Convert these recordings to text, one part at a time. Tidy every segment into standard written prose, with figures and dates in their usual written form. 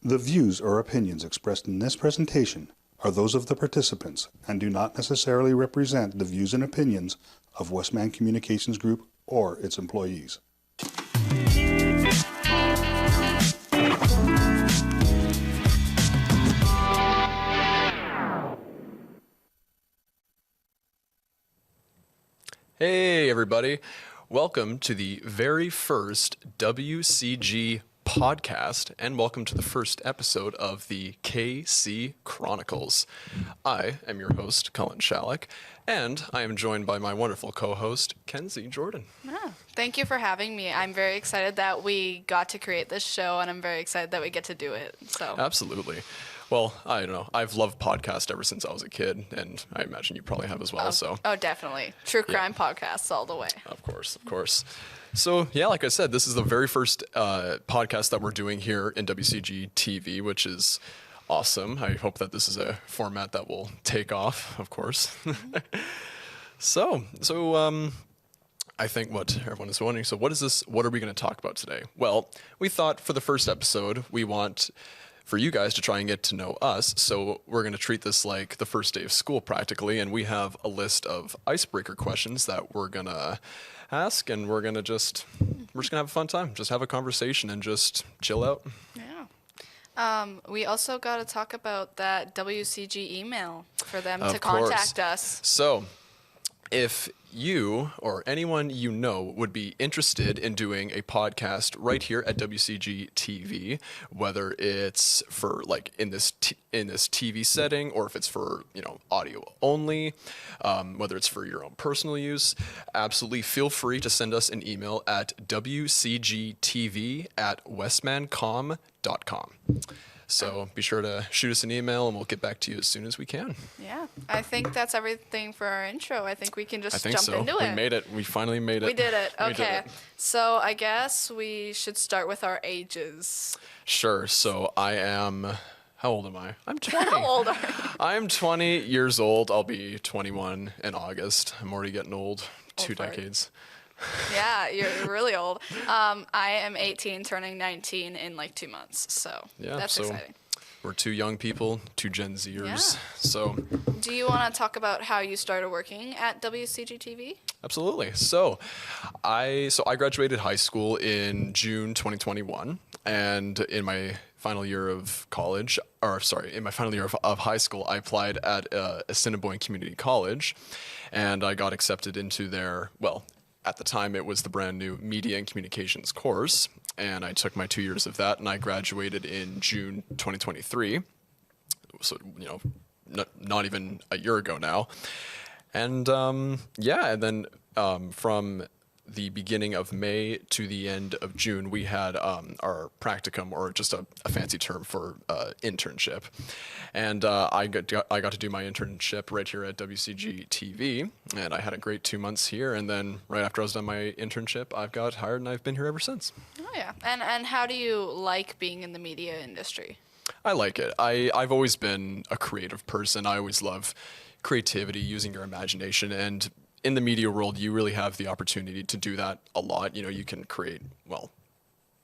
The views or opinions expressed in this presentation are those of the participants and do not necessarily represent the views and opinions of Westman Communications Group or its employees. Hey everybody, welcome to the very first WCG podcast and welcome to the first episode of the KC Chronicles. I am your host, Colin Shalleck, and I am joined by my wonderful co-host, Kenzie Jordan. Yeah, thank you for having me. I'm very excited that we got to create this show and I'm very excited that we get to do it. So Absolutely. Well, I don't know. I've loved podcasts ever since I was a kid, and I imagine you probably have as well. Oh, definitely. True crime podcasts all the way. Of course. So, yeah, like I said, this is the very first podcast that we're doing here in WCGTV, which is awesome. I hope that this is a format that will take off, of course. So I think what everyone is wondering, so what is this? What are we going to talk about today? Well, we thought for the first episode, we want for you guys to try and get to know us. So we're going to treat this like the first day of school practically. And we have a list of icebreaker questions that we're going to ask. And we're just going to have a fun time. Just have a conversation and just chill out. Yeah. We also got to talk about that WCG email for them Of to course. contact us. So if you or anyone you know would be interested in doing a podcast right here at WCG TV, whether it's for like in this TV setting or if it's for audio only, whether it's for your own personal use, absolutely feel free to send us an email at wcgtv@westmancom.com. So be sure to shoot us an email and we'll get back to you as soon as we can. Yeah. I think that's everything for our intro. I think we can just jump so. into it. We made it. We finally made it. We did it. We did Okay. it. So I guess we should start with our ages. Sure. So I am... How old am I? I'm 20. How old are you? I'm 20 years old. I'll be 21 in August. I'm already getting old. Two fart. decades. Yeah, you're really old. I am 18, turning 19 in like 2 months. So that's exciting. We're two young people, two Gen Zers. Yeah. So do you want to talk about how you started working at WCGTV? absolutely. So I graduated high school in June 2021, and in my final year of college, in my final year of high school, I applied at Assiniboine Community College, and I got accepted into their, at the time, it was the brand new Media and Communications course, and I took my 2 years of that, and I graduated in June 2023, so, not even a year ago now. And, and then from the beginning of May to the end of June, we had our practicum, or just a fancy term for internship. And I got to do my internship right here at WCG TV, and I had a great 2 months here. And then right after I was done my internship, I've got hired, and I've been here ever since. Oh, yeah. And how do you like being in the media industry? I like it. I've always been a creative person. I always love creativity, using your imagination, and in the media world, you really have the opportunity to do that a lot. You can create,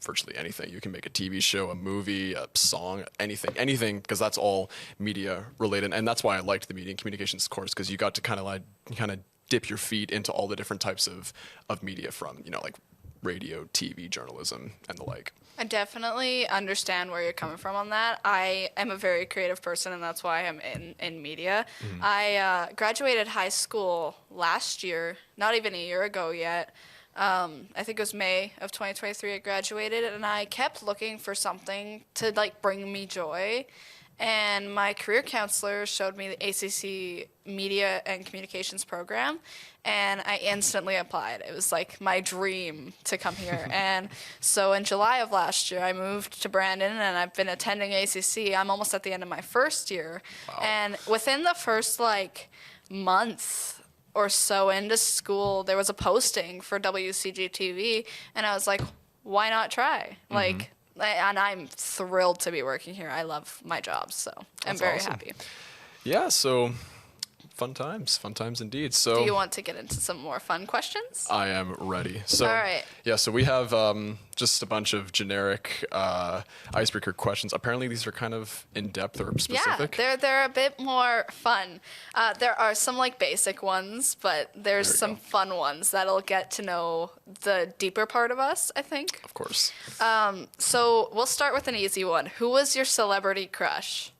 virtually anything. You can make a TV show, a movie, a song, anything, because that's all media related. And that's why I liked the Media and Communications course, because you got to kind of dip your feet into all the different types of media from, like radio, TV, journalism, and the like. I definitely understand where you're coming from on that. I am a very creative person, and that's why I'm in media. Mm-hmm. I graduated high school last year, not even a year ago yet. I think it was May of 2023 I graduated, and I kept looking for something to bring me joy. And my career counselor showed me the ACC Media and Communications program, and I instantly applied. It was like my dream to come here. And so in July of last year, I moved to Brandon, and I've been attending ACC. I'm almost at the end of my first year. Wow. And within the first month or so into school, there was a posting for WCG TV, and I was like, why not try? Mm-hmm. And I'm thrilled to be working here. I love my job, so I'm very happy. Yeah, so Fun times indeed. Do So you want to get into some more fun questions? I am ready. So, All right. yeah, so we have just a bunch of generic icebreaker questions. Apparently, these are kind of in-depth or specific. Yeah, they're a bit more fun. There are some like basic ones, but there's There you some go. fun ones that'll get to know the deeper part of us, I think. Of course. So we'll start with an easy one. Who was your celebrity crush?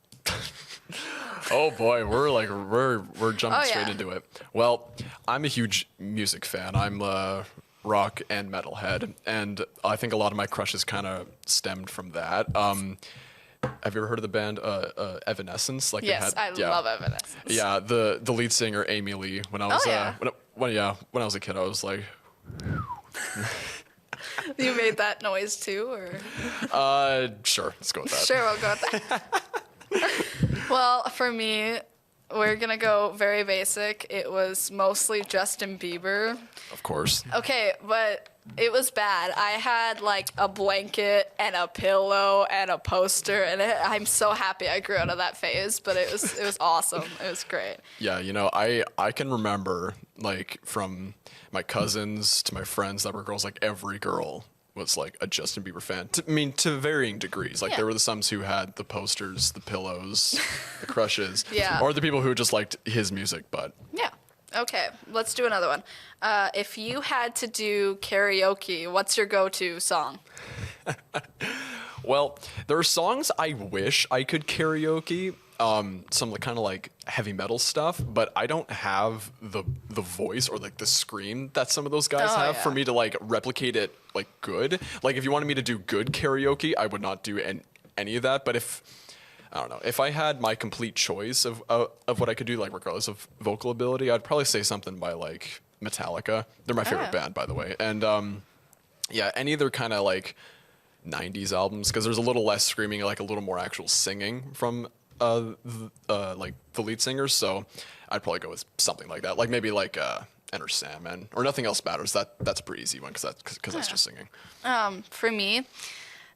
Oh boy, we're jumping Oh, straight yeah. into it. Well, I'm a huge music fan. I'm a rock and metal head, and I think a lot of my crushes kind of stemmed from that. Have you ever heard of the band Evanescence? Like Yes, I love Evanescence. Yeah, the lead singer Amy Lee. When I was Oh, yeah. when I was a kid, I was like, You made that noise too, or? sure, let's go with that. Sure, we'll go with that. Well, for me, we're gonna go very basic. It was mostly Justin Bieber. Of course. Okay, but it was bad. I had like a blanket and a pillow and a poster, and I'm so happy I grew out of that phase. But it was awesome. It was great. Yeah, I can remember like from my cousins to my friends that were girls, like every girl was like a Justin Bieber fan. To varying degrees. Like Yeah. there were some who had the posters, the pillows, the crushes, Yeah. or the people who just liked his music. But Yeah. Okay, let's do another one. If you had to do karaoke, what's your go-to song? well, there are songs I wish I could karaoke. Some kind of like heavy metal stuff, but I don't have the voice or like the scream that some of those guys Oh, have for yeah. me to like replicate it like good. Like if you wanted me to do good karaoke, I would not do any of that. But if I don't know, if I had my complete choice of what I could do, like regardless of vocal ability, I'd probably say something by like Metallica. They're my favorite Oh. band, by the way. And yeah, any of their kind of like 90s albums, because there's a little less screaming, like a little more actual singing from like the lead singers. So I'd probably go with something like that, like maybe like Enter Sandman or Nothing Else Matters. That's a pretty easy one because that's just singing. For me,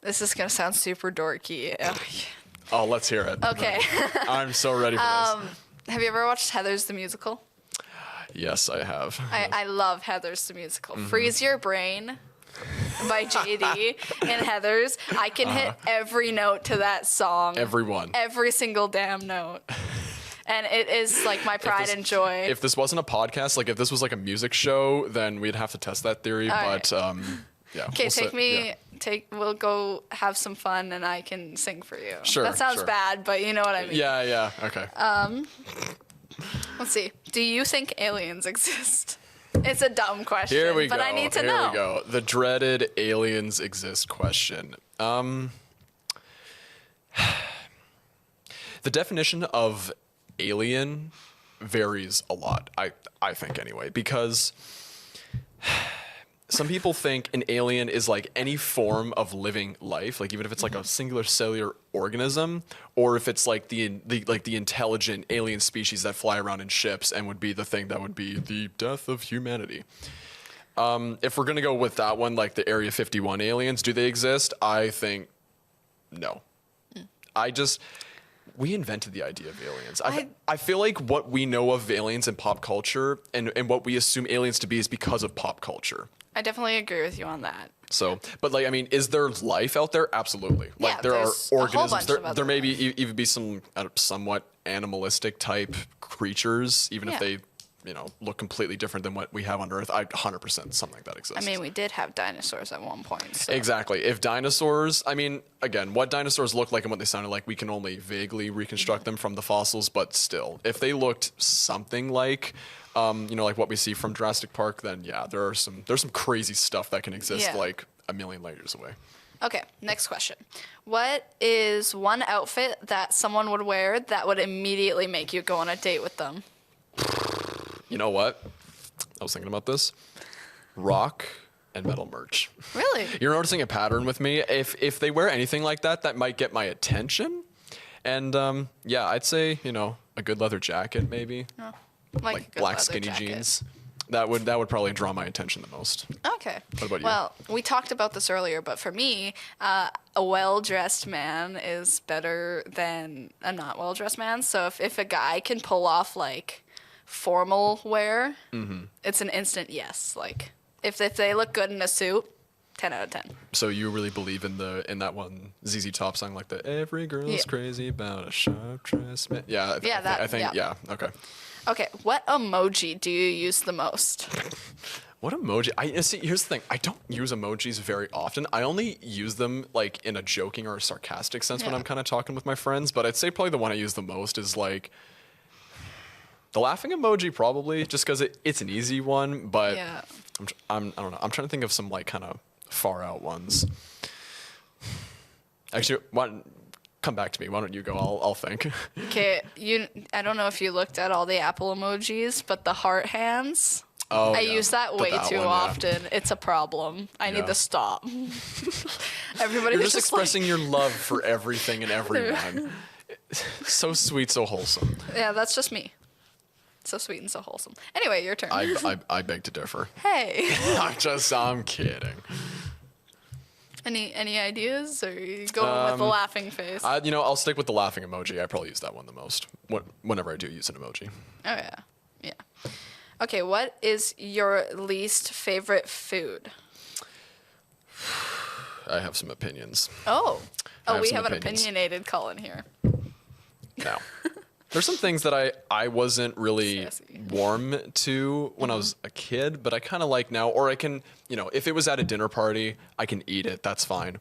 this is gonna sound super dorky. Oh, let's hear it. Okay. I'm so ready for this. Have you ever watched Heathers the musical? Yes, I have. I love Heathers the musical. Mm-hmm. Freeze Your Brain by JD and Heathers. I can hit every note to that song. Everyone. Every single damn note. And it is like my pride and joy. If this wasn't a podcast, like if this was like a music show, then we'd have to test that theory. All But yeah. Okay, yeah. we'll go have some fun and I can sing for you. Sure, That sounds sure. bad, but you know what I mean. Yeah. Okay. Let's see. Do you think aliens exist? It's a dumb question, Here we but go. I need to Here know. we go. The dreaded aliens exist question. The definition of alien varies a lot, I think anyway, because some people think an alien is like any form of living life, like even if it's like a singular cellular organism, or if it's like the intelligent alien species that fly around in ships and would be the thing that would be the death of humanity. If we're gonna go with that one, like the Area 51 aliens, do they exist? I think no. We invented the idea of aliens. I feel like what we know of aliens in pop culture and what we assume aliens to be is because of pop culture. I definitely agree with you on that. So, but like, I mean, is there life out there? Absolutely. Like Yeah, there are there's a whole organisms. bunch of other There may be even be some somewhat animalistic type creatures, even if Yeah. they, look completely different than what we have on Earth. 100% something like that exists. I mean, we did have dinosaurs at one point. So. Exactly. If dinosaurs, I mean, again, what dinosaurs look like and what they sounded like, we can only vaguely reconstruct them from the fossils, but still, if they looked something like, like what we see from Jurassic Park, then yeah, there's some crazy stuff that can exist Yeah. like a million light years away. Okay, next question. What is one outfit that someone would wear that would immediately make you go on a date with them? You know what? I was thinking about this. Rock and metal merch. Really? You're noticing a pattern with me. If they wear anything like that, that might get my attention. And yeah, I'd say, a good leather jacket maybe. Like a good black leather skinny jacket. jeans. That would probably draw my attention the most. Okay. What about you? Well, we talked about this earlier, but for me, a well-dressed man is better than a not well-dressed man. So if a guy can pull off like formal wear, it's an instant yes. Like if they look good in a suit, 10 out of 10. So you really believe in that one ZZ Top song, like the "Every girl's crazy about a sharp dress." Yeah, I think okay. Okay, what emoji do you use the most? What emoji? See. Here's the thing. I don't use emojis very often. I only use them like in a joking or a sarcastic sense when I'm kind of talking with my friends. But I'd say probably the one I use the most is like the laughing emoji, probably just because it's an easy one. But I don't know. I'm trying to think of some like kind of far out ones. Actually, come back to me. Why don't you go? I'll think. Okay, I don't know if you looked at all the Apple emojis, but the heart hands. Oh, I use that way too one, often. It's a problem. I need to stop. Everybody You're just expressing your love for everything and everyone. So sweet, so wholesome. Yeah, that's just me. So sweet and so wholesome. Anyway, your turn. I beg to differ. Hey. I'm kidding. Any ideas, or are you going with the laughing face? I'll stick with the laughing emoji. I probably use that one the most. Whenever I do use an emoji. Oh yeah. Okay, what is your least favorite food? I have some opinions. We have an opinionated Colin here. Now, there's some things that I wasn't really Sassy. warm to when I was a kid, but I kind of like now. Or I can, if it was at a dinner party, I can eat it. That's fine.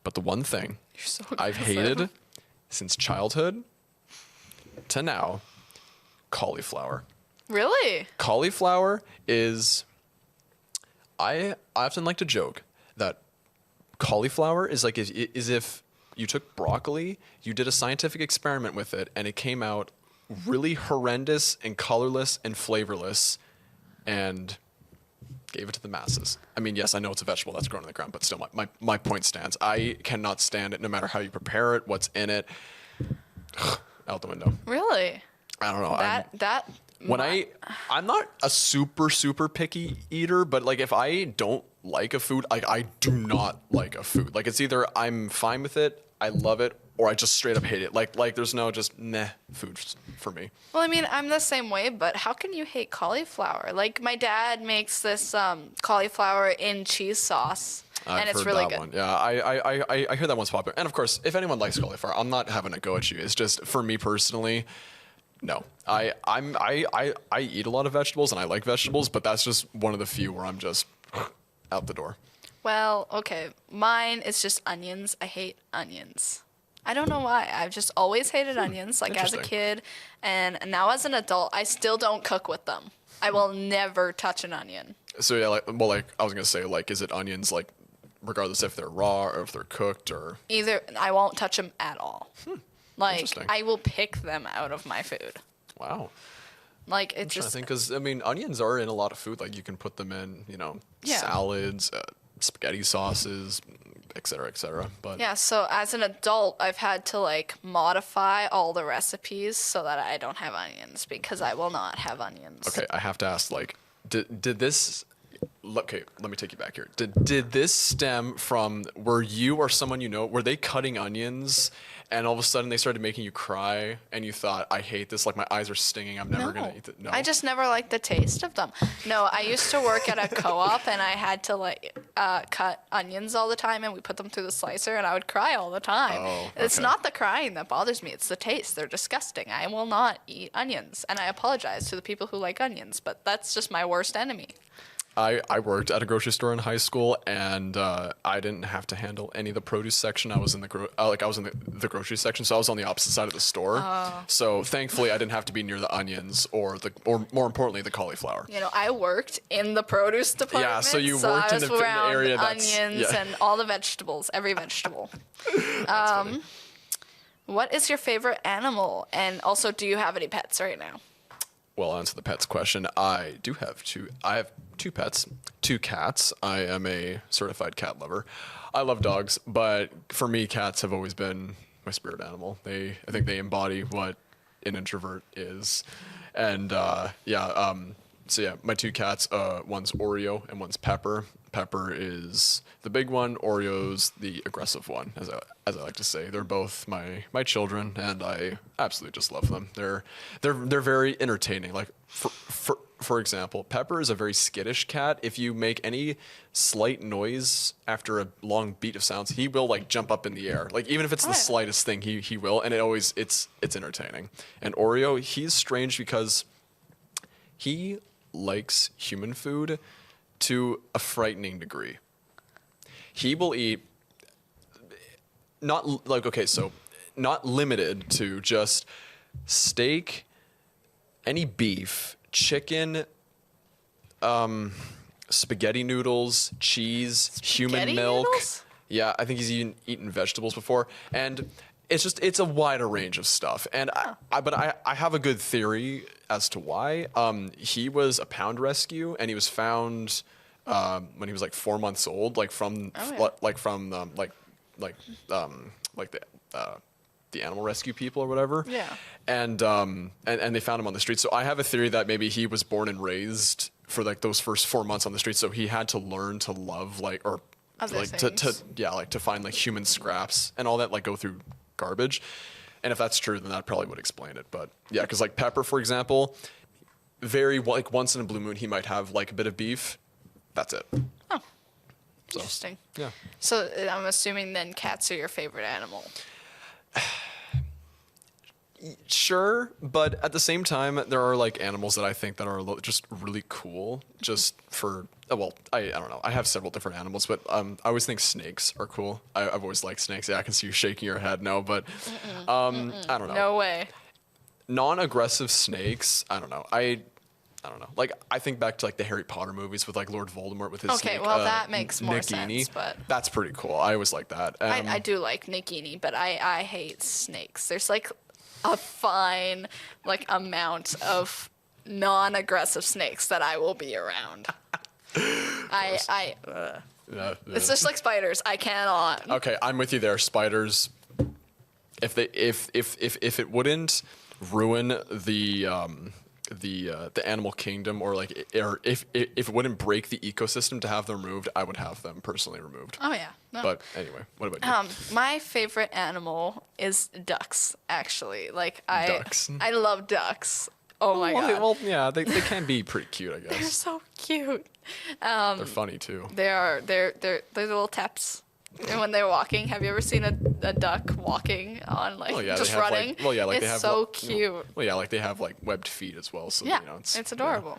But the one thing You're so I've aggressive. hated since childhood to now, cauliflower. Really? Cauliflower is, I often like to joke that cauliflower is like is if you took broccoli, you did a scientific experiment with it, and it came out really horrendous and colorless and flavorless, and gave it to the masses. I mean, yes, I know it's a vegetable that's grown in the ground, but still, my point stands. I cannot stand it, no matter how you prepare it, what's in it. Out the window. Really? I don't know. When I'm not a super picky eater, but like if I don't like a food, like I do not like a food. Like it's either I'm fine with it, I love it, or I just straight up hate it. Like there's no just meh food for me. Well, I mean, I'm the same way, but how can you hate cauliflower? Like my dad makes this cauliflower in cheese sauce, and it's really good. One. Yeah, I hear that one's popular. And of course, if anyone likes cauliflower, I'm not having a go at you. It's just for me personally. No, I eat a lot of vegetables and I like vegetables, but that's just one of the few where I'm just out the door. Well, okay, mine is just onions. I hate onions. I don't know why. I've just always hated onions, like as a kid, and now as an adult, I still don't cook with them. I will never touch an onion. So yeah, like I was gonna say, like, is it onions, like, regardless if they're raw or if they're cooked or? Either, I won't touch them at all. Like, Interesting. I will pick them out of my food. Wow. Like, I'm it's trying to just. think, because I mean, onions are in a lot of food. Like you can put them in, salads, spaghetti sauces, et cetera. But Yeah, so as an adult, I've had to like modify all the recipes so that I don't have onions because I will not have onions. okay, I have to ask, like, did this? Okay, let me take you back here. Did this stem from, were you or someone were they cutting onions and all of a sudden they started making you cry and you thought, I hate this, like my eyes are stinging, I'm never gonna eat it? No, I just never liked the taste of them. No, I used to work at a co-op and I had to like cut onions all the time and we put them through the slicer and I would cry all the time. Oh, It's okay. not the crying that bothers me, it's the taste. They're disgusting. I will not eat onions. And I apologize to the people who like onions, but that's just my worst enemy. I worked at a grocery store in high school, and I didn't have to handle any of the produce section. I was in the the grocery section, so I was on the opposite side of the store. Oh. So thankfully, I didn't have to be near the onions or more importantly, the cauliflower. You know, I worked in the produce department. Yeah, so you I worked in was the around area that's- onions yeah. and all the vegetables, every vegetable. Funny. What is your favorite animal? And also, do you have any pets right now? Well, I'll answer the pets question. I have two pets, 2 cats. I am a certified cat lover. I love dogs, but for me, cats have always been my spirit animal. I think they embody what an introvert is. And so yeah, my 2 cats, one's Oreo and one's Pepper. Pepper is the big one. Oreo's the aggressive one, as I like to say. They're both my children, and I absolutely just love them. They're very entertaining. Like for example, Pepper is a very skittish cat. If you make any slight noise after a long beat of sounds, he will like jump up in the air. Like even if it's the slightest thing, he will, and it's entertaining. And Oreo, he's strange because he likes human food to a frightening degree. He will eat not limited to just steak, any beef, chicken, spaghetti noodles, cheese, human milk. Noodles? Yeah, I think he's even eaten vegetables before, and it's a wider range of stuff. And I have a good theory as to why. He was a pound rescue, and he was found when he was like 4 months old, like from the animal rescue people or whatever. Yeah. And they found him on the street. So I have a theory that maybe he was born and raised for like those first 4 months on the street. So he had to learn to love Other to find like human scraps and all that, like go through garbage. And if that's true, then that probably would explain it. But yeah, because like Pepper, for example, very like once in a blue moon, he might have like a bit of beef. That's it. Oh, interesting. Yeah. So I'm assuming then cats are your favorite animal. Sure, but at the same time, there are like animals that I think that are just really cool. Just for I don't know. I have several different animals, but I always think snakes are cool. I've always liked snakes. Yeah, I can see you shaking your head no, but I don't know. No way. Non-aggressive snakes. I don't know. I don't know. Like I think back to like the Harry Potter movies with like Lord Voldemort with his Okay, snake, well that makes more Nagini. sense, but That's pretty cool. I always like that. I do like Nagini, but I hate snakes. There's like a fine like amount of non-aggressive snakes that I will be around. It's just like spiders. I cannot. Okay, I'm with you there. Spiders. If it wouldn't ruin the animal kingdom, or if it wouldn't break the ecosystem to have them removed, I would have them personally removed. Oh yeah. No. But anyway, what about you? My favorite animal is ducks. Actually, Ducks? I love ducks. Oh my god. Well, yeah, they can be pretty cute, I They're guess. so cute. They're funny too. They're little taps. And when they're walking, have you ever seen a duck walking on just they have, running? they It's have so cute. Well, yeah, like they have like webbed feet as well. So Yeah, it's adorable.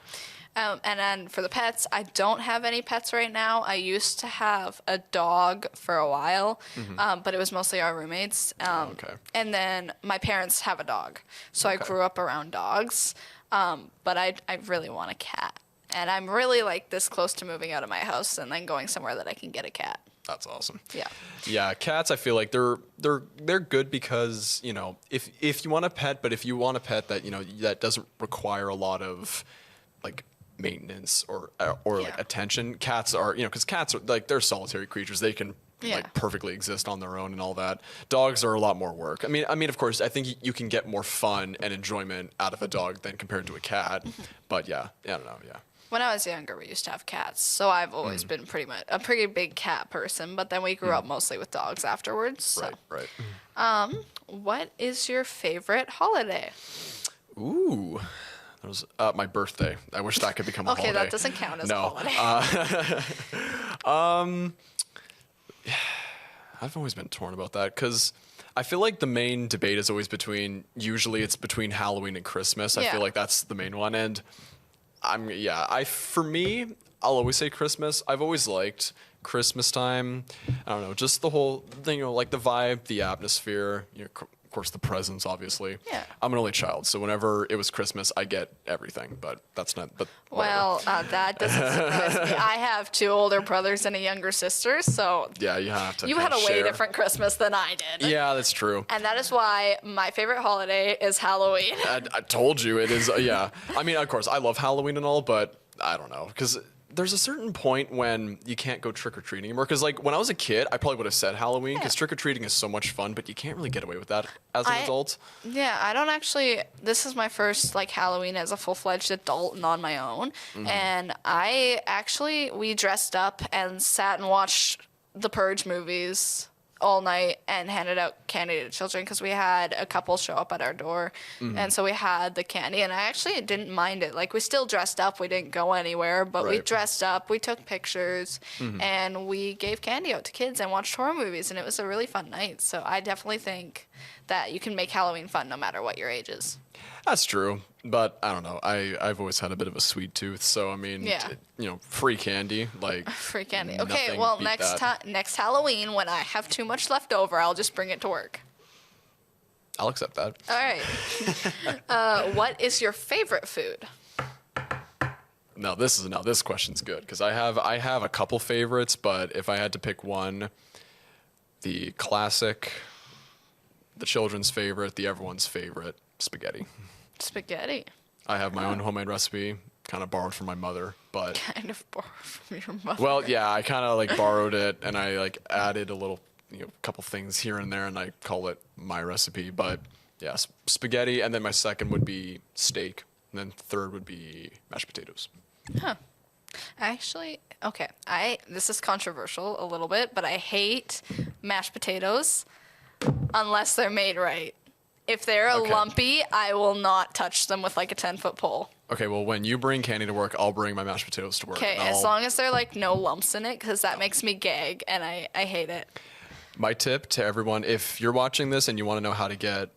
And then for the pets, I don't have any pets right now. I used to have a dog for a while, but it was mostly our roommates. Okay. And then my parents have a dog, so I grew up around dogs. But I really want a cat, and I'm really like this close to moving out of my house and then going somewhere that I can get a cat. That's awesome. Yeah. Yeah, cats. I feel like they're good because if you want a pet, but if you want a pet that that doesn't require a lot of like maintenance or like attention, cats are because cats are like they're solitary creatures. They can like perfectly exist on their own and all that. Dogs are a lot more work. I mean, of course, I think you can get more fun and enjoyment out of a dog than compared to a cat. But yeah, I don't know. Yeah. When I was younger, we used to have cats, so I've always been pretty much a pretty big cat person. But then we grew up mostly with dogs afterwards. So. Right. What is your favorite holiday? Ooh. That was my birthday. I wish that could become a holiday. Okay, that doesn't count as a holiday. I've always been torn about that because I feel like the main debate is always usually it's between Halloween and Christmas. I feel like that's the main one. And for me, I'll always say Christmas. I've always liked Christmas time. I don't know, just the whole thing, like the vibe, the atmosphere, of course the presents, obviously. Yeah. I'm an only child, so whenever it was Christmas, I get everything, but that's not, but Well, that doesn't surprise me. I have 2 older brothers and a younger sister, so yeah, you have to. you had a way different Christmas than I did. Yeah, that's true. And that is why my favorite holiday is Halloween. I told you it is. Yeah. I mean, of course, I love Halloween and all, but I don't know because there's a certain point when you can't go trick-or-treating anymore. Because, like, when I was a kid, I probably would have said Halloween, because trick-or-treating is so much fun, but you can't really get away with that as an adult. Yeah, I don't actually. This is my first like Halloween as a full-fledged adult and on my own. And we dressed up and sat and watched the Purge movies all night and handed out candy to children, because we had a couple show up at our door, and so we had the candy, and I actually didn't mind it. Like, we still dressed up, we didn't go anywhere, but we Right. dressed up, we took pictures, and we gave candy out to kids and watched horror movies, and it was a really fun night. So I definitely think that you can make Halloween fun no matter what your age is. That's true, but I don't know. I've always had a bit of a sweet tooth, so I mean, Yeah. free candy, like Free candy. Okay, nothing well, beat next that. next Halloween, when I have too much left over, I'll just bring it to work. I'll accept that. All right. What is your favorite food? Now this question's good, because I have a couple favorites, but if I had to pick one, the classic, the children's favorite, the everyone's favorite, spaghetti. Spaghetti. I have my own homemade recipe, kind of borrowed from my mother, but Kind of borrowed from your mother. well, yeah, I kind of like borrowed it, and I like added a little, couple things here and there, and I call it my recipe. But yeah, spaghetti, and then my second would be steak, and then third would be mashed potatoes. Actually, okay. This is controversial a little bit, but I hate mashed potatoes unless they're made right. If they're Okay. lumpy, I will not touch them with like a 10-foot pole. Okay, well, when you bring candy to work, I'll bring my mashed potatoes to work. Okay, and as I'll- long as they're like no lumps in it, because that makes me gag, and I hate it. My tip to everyone, if you're watching this and you want to know how to get,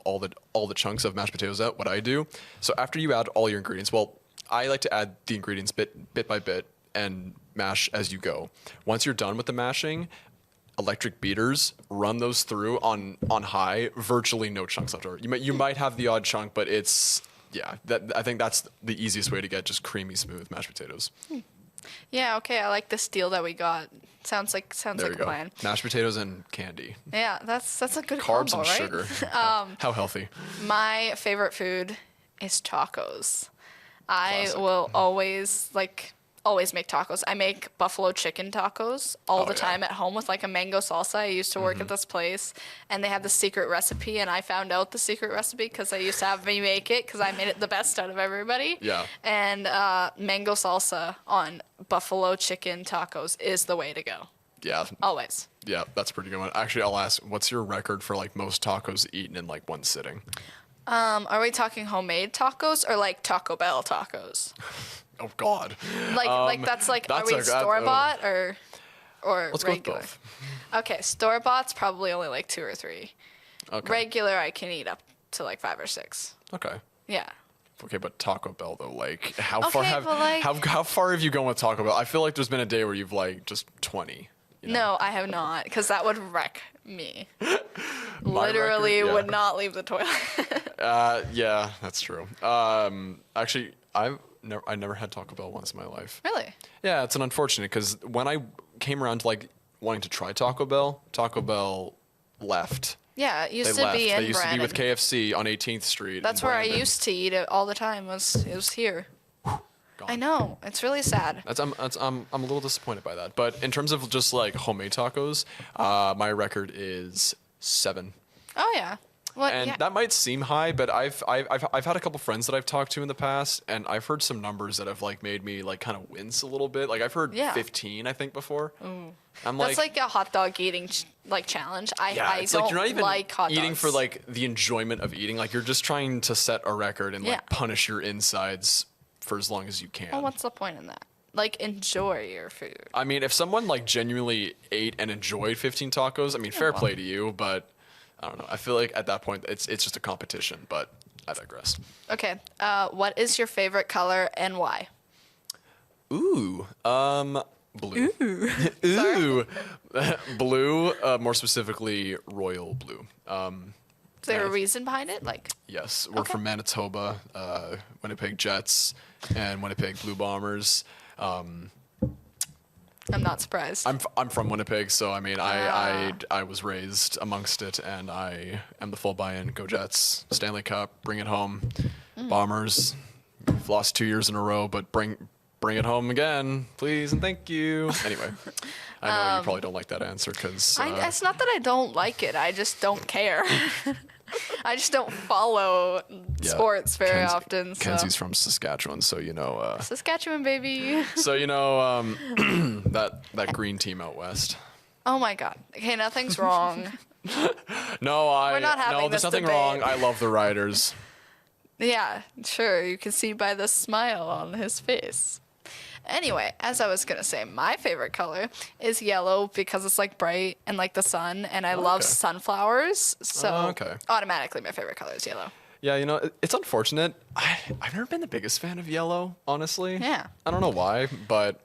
all the chunks of mashed potatoes out, what I do. So after you add all your ingredients, well, I like to add the ingredients bit by bit and mash as you go. Once you're done with the mashing, electric beaters, run those through on high, virtually no chunks left over. You might have the odd chunk, but it's I think that's the easiest way to get just creamy, smooth mashed potatoes. Yeah, okay, I like this deal that we got. Sounds like There a you go. plan. Mashed potatoes and candy. Yeah, that's a good Carbs combo, and right? sugar. How healthy. My favorite food is tacos. I Classic. will always make tacos. I make buffalo chicken tacos all the yeah. time at home with like a mango salsa. I used to work at this place, and they had the secret recipe, and I found out the secret recipe because I used to have me make it because I made it the best out of everybody. Yeah. And mango salsa on buffalo chicken tacos is the way to go. Yeah. Always. Yeah, that's a pretty good one. Actually, I'll ask, what's your record for like most tacos eaten in like one sitting? Are we talking homemade tacos or like Taco Bell tacos? Oh God. Like that's like, are that's we a- store bought or Let's go with regular? both. Okay, store bought's probably only like 2 or 3. Okay. Regular, I can eat up to like 5 or 6. Okay. Yeah. Okay, but Taco Bell though, like how Okay, far have but, like- how far have you gone with Taco Bell? I feel like there's been a day where you've like just 20. No, I have not, because that would wreck me. My Literally record, yeah. would not leave the toilet. Yeah, that's true. Actually, I never had Taco Bell once in my life. Really? Yeah, it's an unfortunate because when I came around to like wanting to try Taco Bell left. Yeah, it used They to left. be in They used Brandon. to be with KFC on 18th Street. That's in where I Brandon. used to eat it all the time. It was here. Gone. I know. It's really sad. I'm a little disappointed by that. But in terms of just like homemade tacos, my record is 7. Oh yeah. Well, And yeah. that might seem high, but I've had a couple friends that I've talked to in the past, and I've heard some numbers that have like made me like kind of wince a little bit. Like I've heard Yeah. 15, I think, before. I'm That's like a hot dog eating challenge. yeah, I it's don't like you're not even like hot eating dogs. for like the enjoyment of eating. Like you're just trying to set a record and Yeah. like punish your insides for as long as you can. Well, what's the point in that? Like, enjoy your food. I mean, if someone like genuinely ate and enjoyed 15 tacos, I mean, fair play to you, but I don't know. I feel like at that point it's just a competition, but I digress. Okay. What is your favorite color and why? Ooh, blue. Ooh, blue. More specifically, royal blue. Is there a reason behind it? Like, Yes, we're Okay. from Manitoba, Winnipeg Jets, and Winnipeg Blue Bombers. I'm not surprised. I'm from Winnipeg, so I mean, I was raised amongst it, and I am the full buy-in. Go Jets! Stanley Cup, bring it home. Bombers, we've lost 2 years in a row, but bring bring it home again, please and thank you. Anyway, I know you probably don't like that answer because It's not that I don't like it. I just don't care. I just don't follow sports very often. So. Kenzie's from Saskatchewan, so Saskatchewan, baby. So that green team out west. Oh my God. Okay, nothing's wrong. No, We're not having there's this nothing debate. wrong. I love the Riders. Yeah, sure. You can see by the smile on his face. Anyway, as I was going to say, my favorite color is yellow because it's like bright and like the sun, and I love sunflowers. So automatically my favorite color is yellow. Yeah, it's unfortunate. I've never been the biggest fan of yellow, honestly. Yeah. I don't know why, but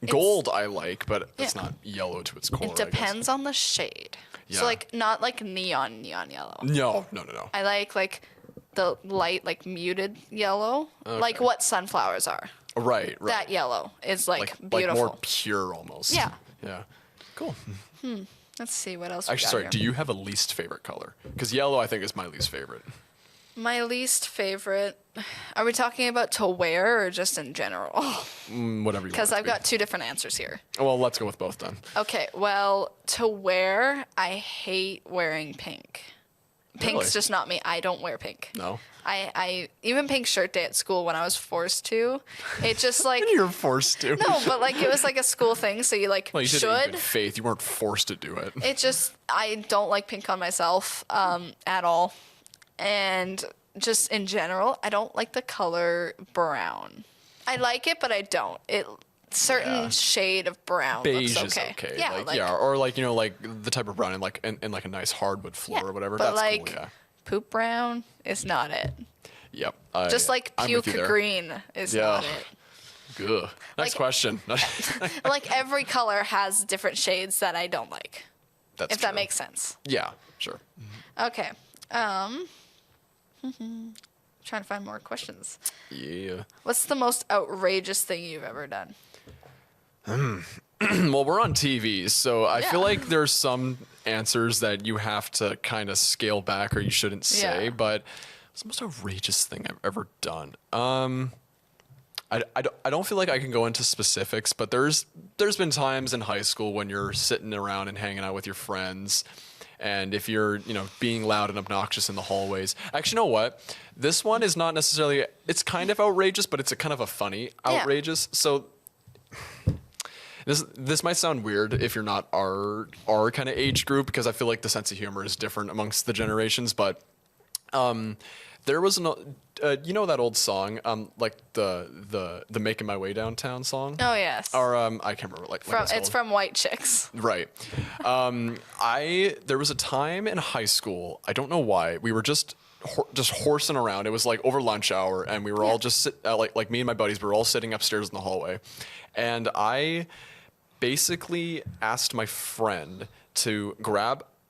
gold I like, but it's not yellow to its core. It depends on the shade. Yeah. So like not like neon yellow. No. I like the light, like muted yellow, like what sunflowers are. Right. That yellow is like beautiful. Like more pure almost. Yeah. Yeah. Cool. Let's see what else. Actually, sorry. Do you have a least favorite color? Because yellow, I think, is my least favorite. My least favorite. Are we talking about to wear or just in general? Whatever you want. Because I've got two different answers here. Well, let's go with both then. Okay. Well, to wear, I hate wearing pink. Pink's just not me. I don't wear pink. No. I even pink shirt day at school when I was forced to. It just like You're forced to. no, but like it was like a school thing, so you like Well, you did it in should. good faith. You weren't forced to do it. It just I don't like pink on myself at all, and just in general, I don't like the color brown. I like it, but I don't. Certain shade of brown Beige looks okay. is okay. Yeah, or like the type of brown in like a nice hardwood floor or whatever. But That's like cool. Yeah. poop brown is not it. Yep. Just like I'm with puke you there. green is not it. Good. Next question. Like every color has different shades that I don't like. That's if that makes sense. Yeah. Sure. Okay. Trying to find more questions. Yeah. What's the most outrageous thing you've ever done? Well, we're on TV, so I feel like there's some answers that you have to kind of scale back or you shouldn't say, Yeah. but it's the most outrageous thing I've ever done. I don't feel like I can go into specifics, but there's been times in high school when you're sitting around and hanging out with your friends, and if you're being loud and obnoxious in the hallways. Actually, you know what? This one is not necessarily. It's kind of outrageous, but it's a kind of a funny outrageous. So. This might sound weird if you're not our kind of age group, because I feel like the sense of humor is different amongst the generations. But there was that old song, like the "Making My Way Downtown" song. Oh yes. Or I can't remember. It's from White Chicks. Right. There was a time in high school. I don't know why we were just horsing around. It was like over lunch hour, and we were all just like me and my buddies. We were all sitting upstairs in the hallway, and I basically asked my friend to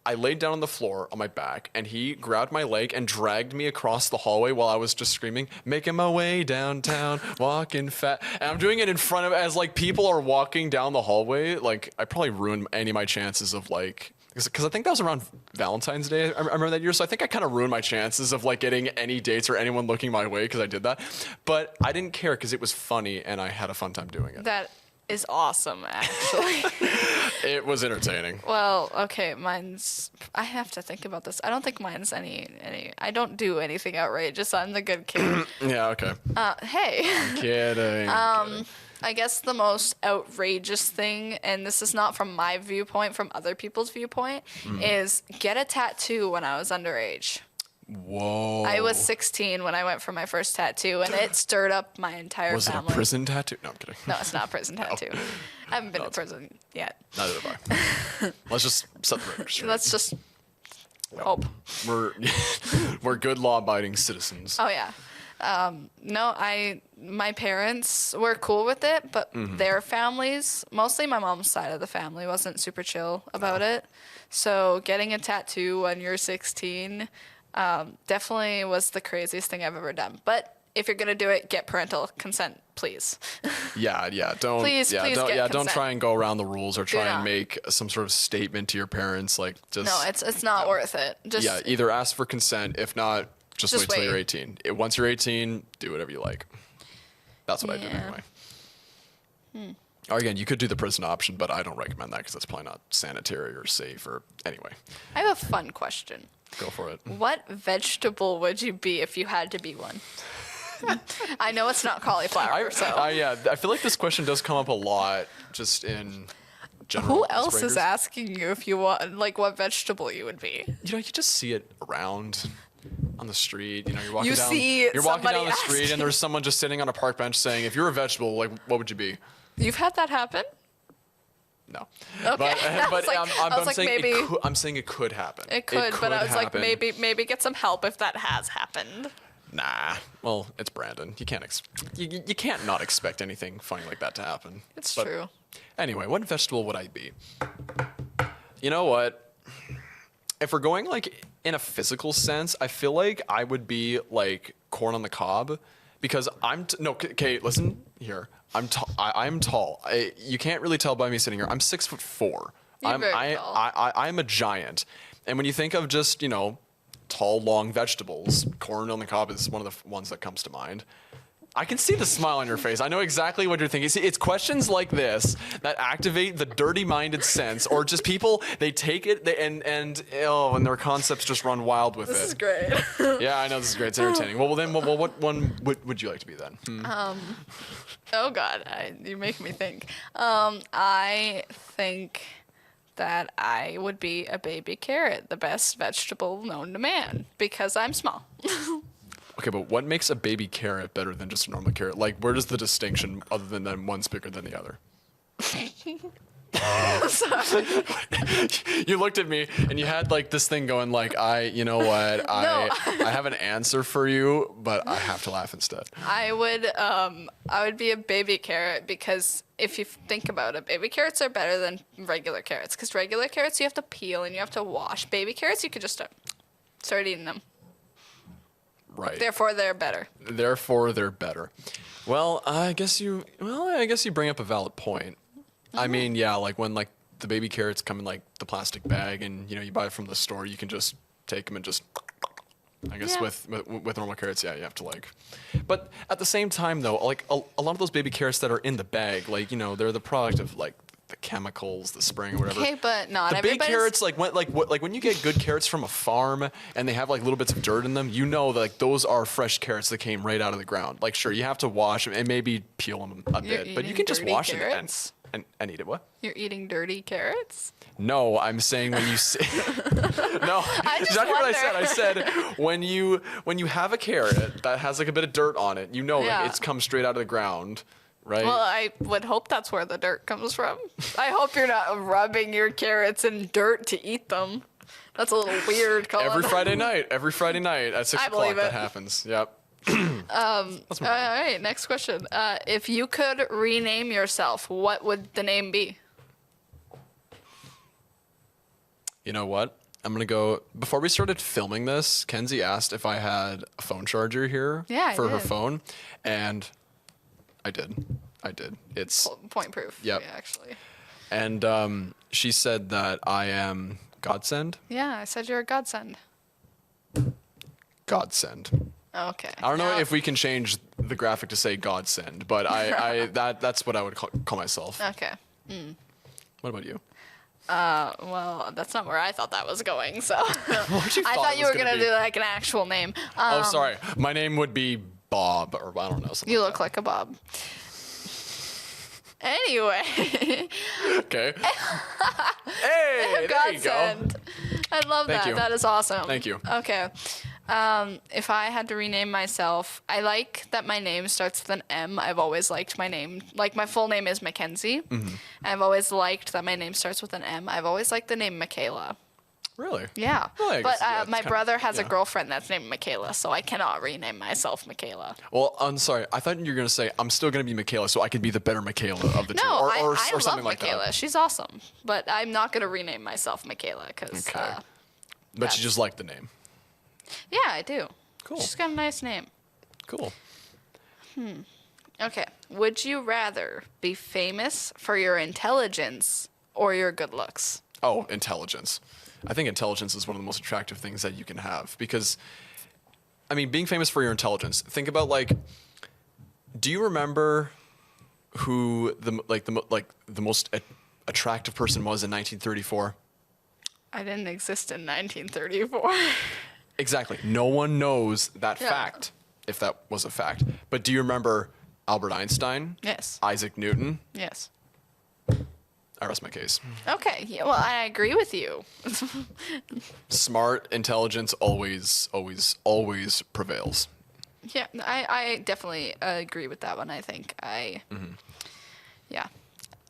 I laid down on the floor on my back, and he grabbed my leg and dragged me across the hallway while I was just screaming, "Making my way downtown, walking fat." And I'm doing it in front of, as like people are walking down the hallway. Like I probably ruined any of my chances of like, because I think that was around Valentine's Day. I remember that year. So I think I kind of ruined my chances of like getting any dates or anyone looking my way because I did that. But I didn't care because it was funny and I had a fun time doing it. That is awesome, actually. It was entertaining. Well, okay, I have to think about this. I don't think mine's any. I don't do anything outrageous. I'm the good kid. Yeah, okay. Hey. Kidding. I guess the most outrageous thing, and this is not from my viewpoint, from other people's viewpoint, is get a tattoo when I was underage. Whoa. I was 16 when I went for my first tattoo, and it stirred up my entire Was family. it a prison tattoo? No, I'm kidding. No, it's not a prison tattoo. I haven't been to prison yet. Neither have I. Let's just set the record straight. Let's just hope. We're good law-abiding citizens. Oh, yeah. No, my parents were cool with it, but their families, mostly my mom's side of the family, wasn't super chill about it. So getting a tattoo when you're 16 definitely was the craziest thing I've ever done. But if you're gonna do it, get parental consent, please. Yeah. Don't. Please get Don't consent. try and go around the rules or try Do and not. make some sort of statement to your parents. Like just. No, it's not worth it. Just Either ask for consent. If not, just wait till wait. you're 18. Once you're 18, do whatever you like. That's what I did Yeah. anyway. Or again, you could do the prison option, but I don't recommend that because that's probably not sanitary or safe. Or anyway, I have a fun question. go for it. What vegetable would you be if you had to be one? I know it's not cauliflower, so. I feel like this question does come up a lot just in general. Who else is icebreakers. asking you if you want, like, what vegetable you would be? You know, you just see it around on the street. You know, you're walking You down. see You're walking somebody down the street, asking- and there's someone just sitting on a park bench saying, "If you're a vegetable, like, what would you be?" You've had that happen? No. Okay. But, I was like- I was I'm like, saying maybe- I'm saying it could happen. It could, but I was happen. like, maybe get some help if that has happened. Nah. Well, it's Brandon. You can't you can't not expect anything funny like that to happen. It's But true. Anyway, what vegetable would I be? You know what? If we're going like in a physical sense, I feel like I would be like corn on the cob because okay, listen here. I'm tall. You can't really tell by me sitting here. I'm 6'4". You're very tall. I'm a giant. And when you think of just, you know, tall, long vegetables, corn on the cob is one of the ones that comes to mind. I can see the smile on your face. I know exactly what you're thinking. See, it's questions like this that activate the dirty-minded sense, or just people, they take it and their concepts just run wild with it. This is great. Yeah, I know this is great. It's entertaining. Well, then, what one would you like to be then? Oh God, you make me think. I think that I would be a baby carrot, the best vegetable known to man, because I'm small. Okay, but what makes a baby carrot better than just a normal carrot? Like, where does the distinction, other than that one's bigger than the other? You looked at me and you had like this thing going like, you know what, I have an answer for you, but I have to laugh instead. I would be a baby carrot because if you think about it, baby carrots are better than regular carrots because regular carrots you have to peel and you have to wash. Baby carrots you could just start eating them. Right. Therefore, they're better. Therefore, they're better. Well, I guess you bring up a valid point. I mean, yeah, like when like the baby carrots come in like the plastic bag and, you know, you buy it from the store, you can just take them and just, I guess Yeah. with normal carrots, yeah, you have to like, but at the same time though, like a lot of those baby carrots that are in the bag, like, you know, they're the product of like the chemicals, the spraying or whatever. Okay, but not The big everybody's... carrots, like when you get good carrots from a farm and they have like little bits of dirt in them, you know that like those are fresh carrots that came right out of the ground. Like sure, you have to wash them and maybe peel them a You're bit, but you eating can just dirty wash carrots? them and eat it. What? You're eating dirty carrots? No, I'm saying when you say no. I just Exactly what I said. wonder. I said when you have a carrot that has like a bit of dirt on it, you know Yeah. like it's come straight out of the ground, right? Well, I would hope that's where the dirt comes from. I hope you're not rubbing your carrots in dirt to eat them. That's a little weird, Colin. Every Friday night at 6 I o'clock believe that it. happens. Yep. All right, next question. If you could rename yourself, what would the name be? You know what? I'm going to go. Before we started filming this, Kenzie asked if I had a phone charger here Yeah, I for her did. phone. And I did. It's. Point proof. Yep. Yeah, actually. And she said that I am Godsend. Yeah, I said you're a godsend. Godsend. Okay. I don't know Now- if we can change the graphic to say Godsend, but that's what I would call myself. Okay. What about you? Well, that's not where I thought that was going. So What you I thought thought it you was were gonna gonna be? do like an actual name. Oh, sorry. My name would be Bob, or I don't know. Something You like look like a Bob. Anyway, that. Okay. Hey, there you go. godsend. I love Thank that. you. That is awesome. Thank you. Okay. If I had to rename myself, I like that my name starts with an M. I've always liked my name. Like, my full name is Mackenzie. Mm-hmm. I've always liked that my name starts with an M. I've always liked the name Michaela. Really? Yeah. Well, I But guess, yeah, it's my kinda- brother has a yeah. girlfriend that's named Michaela, so I cannot rename myself Michaela. Well, I'm sorry. I thought you were gonna say I'm still gonna be Michaela, so I can be the better Michaela of the two, No, or I something love like Michaela. that. She's awesome. But I'm not going to rename myself Michaela because, Okay. But that's- you just like the name. yeah, I do. Cool. She's got a nice name. Cool. Okay. Would you rather be famous for your intelligence or your good looks? Oh, intelligence. I think intelligence is one of the most attractive things that you can have because, I mean, being famous for your intelligence. Think about like, do you remember who the most attractive person was in 1934? I didn't exist in 1934. Exactly. No one knows that Yeah. fact, if that was a fact. But do you remember Albert Einstein? Yes. Isaac Newton? Yes. I rest my case. Okay. Yeah, well, I agree with you. Smart intelligence always prevails. Yeah, I definitely agree with that one. I think yeah.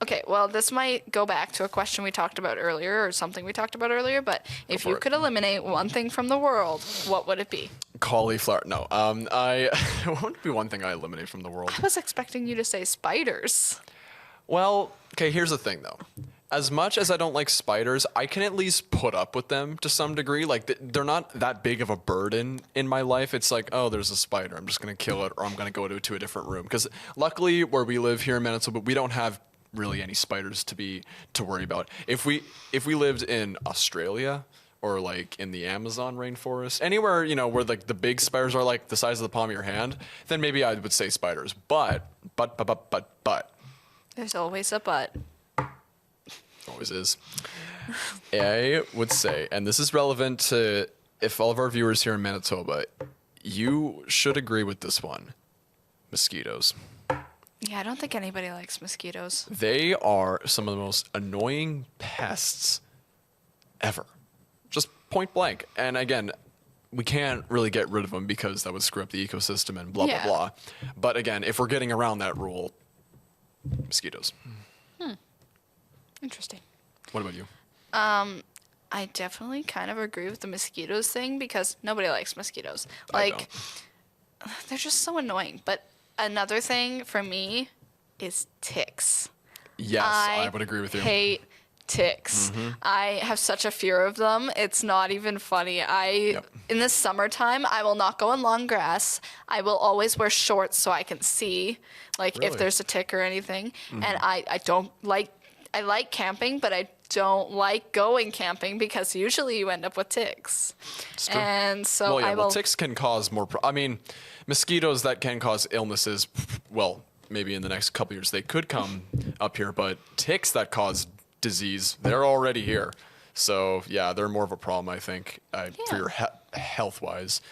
Okay, well, this might go back to a question we talked about earlier or something we talked about earlier, but if for you it. could eliminate one thing from the world, what would it be? Cauliflower. No. What would be one thing I eliminate from the world? I was expecting you to say spiders. Well, okay, here's the thing though. As much as I don't like spiders, I can at least put up with them to some degree. Like, they're not that big of a burden in my life. It's like, oh, there's a spider. I'm just going to kill it, or I'm going to go to a different room. Because luckily, where we live here in Manitoba, we don't have really any spiders to worry about. If we lived in Australia or like in the Amazon rainforest, anywhere, you know, where like the big spiders are like the size of the palm of your hand, then maybe I would say spiders. But. There's always a but. Always is. I would say, and this is relevant to if all of our viewers here in Manitoba, you should agree with this one. Mosquitoes. Yeah, I don't think anybody likes mosquitoes. They are some of the most annoying pests ever. Just point blank. And again, we can't really get rid of them because that would screw up the ecosystem and blah, Yeah. blah, blah. But again, if we're getting around that rule, mosquitoes. Interesting. What about you? I definitely kind of agree with the mosquitoes thing because nobody likes mosquitoes. I Like, they're just so annoying. But another thing for me is ticks. Yes, I would agree with you. Hate ticks. I have such a fear of them. It's not even funny. In the summertime, I will not go in long grass. I will always wear shorts so I can see, like, Really? if there's a tick or anything. And I don't like. I like camping, but I don't like going camping because usually you end up with ticks. It's true. And so Well, yeah, I will. ticks can cause more. I mean, mosquitoes that can cause illnesses. Well, maybe in the next couple years they could come up here, but ticks that cause disease, they're already here. So yeah, they're more of a problem, I think, for your health wise.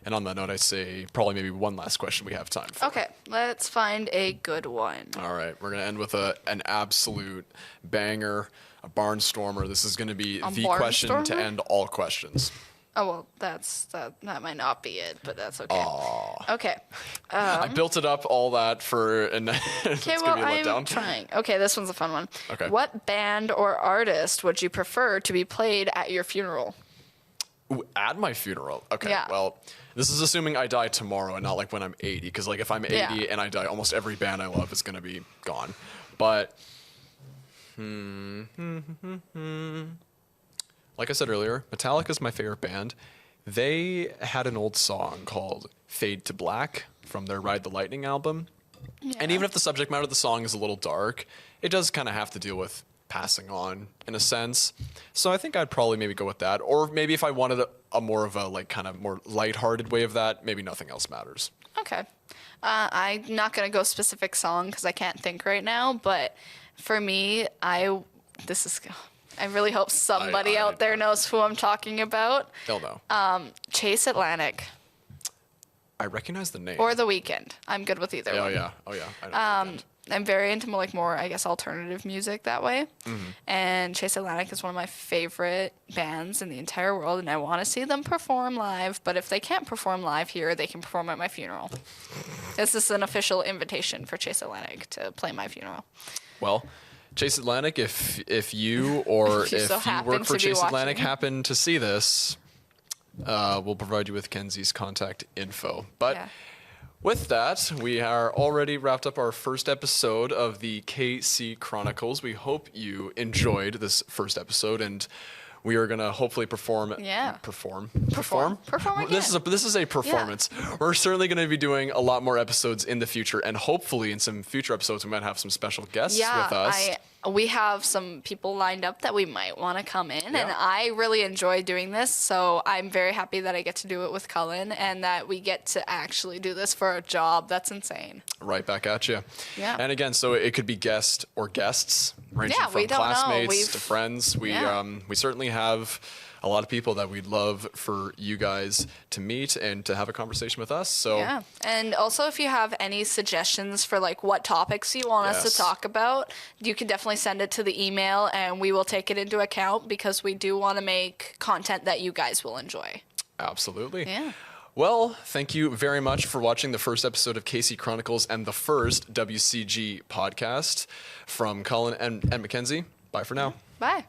And on that note, I say probably maybe one last question we have time for. Okay, let's find a good one. All right, we're gonna end with an absolute banger, a barnstormer. This is gonna be the question to barnstormer? end all questions. Oh well, that might not be it, but that's okay. Okay. I built it up all that for, and it's Okay, gonna well, be a I'm letdown. trying. Okay, this one's a fun one. Okay. What band or artist would you prefer to be played at your funeral? Ooh, at my funeral. Okay. Yeah. Well, this is assuming I die tomorrow and not like when I'm 80. Because like if I'm 80 Yeah. and I die, almost every band I love is gonna be gone. But like I said earlier, Metallica's my favorite band. They had an old song called "Fade to Black" from their Ride the Lightning album. And even if the subject matter of the song is a little dark, it does kind of have to deal with passing on in a sense. So I think I'd probably maybe go with that. Or maybe if I wanted a more of a like kind of more lighthearted way of that, maybe Nothing Else Matters. Okay. I'm not gonna go specific song because I can't think right now. But for me, I really hope somebody out there knows who I'm talking about. They'll know. Chase Atlantic I recognize the name. or The Weeknd. I'm good with either Oh one. yeah. I know the band. I'm very into like more, I guess, alternative music that way. And Chase Atlantic is one of my favorite bands in the entire world, and I want to see them perform live. But if they can't perform live here, they can perform at my funeral. This is an official invitation for Chase Atlantic to play my funeral. Well, Chase Atlantic, if you or If you if so you happen work for to be Chase Atlantic watching. happen to see this, we'll provide you with Kenzie's contact info. But Yeah. with that, we are already wrapped up our first episode of the KC Chronicles. We hope you enjoyed this first episode, and we are gonna hopefully perform. Yeah. Perform again. This is a performance. We're certainly going to be doing a lot more episodes in the future, and hopefully in some future episodes we might have some special guests with us. We have some people lined up that we might want to come in, and Yeah. I really enjoy doing this, so I'm very happy that I get to do it with Cullen and that we get to actually do this for a job. That's insane. Right back at you. Yeah. And again, so it could be guest or guests, ranging Yeah, from we don't know. classmates to friends. We Yeah. we certainly have a lot of people that we'd love for you guys to meet and to have a conversation with us. So Yeah. And also, if you have any suggestions for like what topics you want us Yes. to talk about, you can definitely send it to the email and we will take it into account because we do want to make content that you guys will enjoy. absolutely. Yeah. Well, thank you very much for watching the first episode of KC Chronicles and the first WCG podcast from Colin and Mackenzie. Bye for now. Bye.